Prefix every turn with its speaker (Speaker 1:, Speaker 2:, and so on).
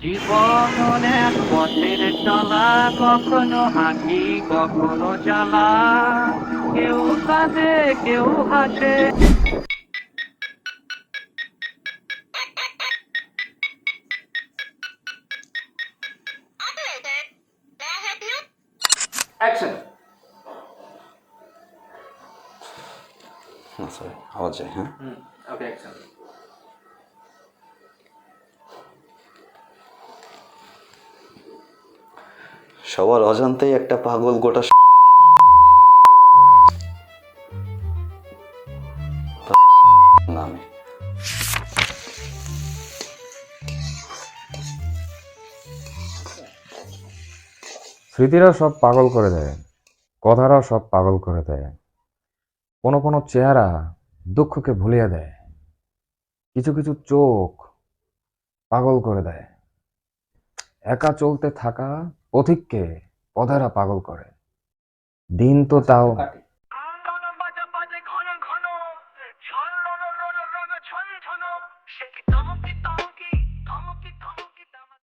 Speaker 1: জীবন এক পথের চলা, কখনো হাসি কখনো জ্বালা, কেউ কাঁদে কেউ হাসে।
Speaker 2: অ্যাকশন।
Speaker 3: সরি, আওয়াজ যায়। হ্যাঁ,
Speaker 2: ওকে, অ্যাকশন।
Speaker 3: সবার অজান্তেই একটা পাগল গোটা নামে।
Speaker 4: স্মৃতিরাও সব পাগল করে দেয়, কথারাও সব পাগল করে দেয়। কোনো কোনো চেহারা দুঃখকে ভুলিয়ে দেয়, কিছু কিছু চোখ পাগল করে দেয়। একা চলতে থাকা পথিককে পথেরা পাগল করে। দিন তো তাও
Speaker 2: কাটি।
Speaker 1: আন্দোলন বাজে বাজে ঘন ঘন, ঝলমল রণ রণ ছন ছন, সে কি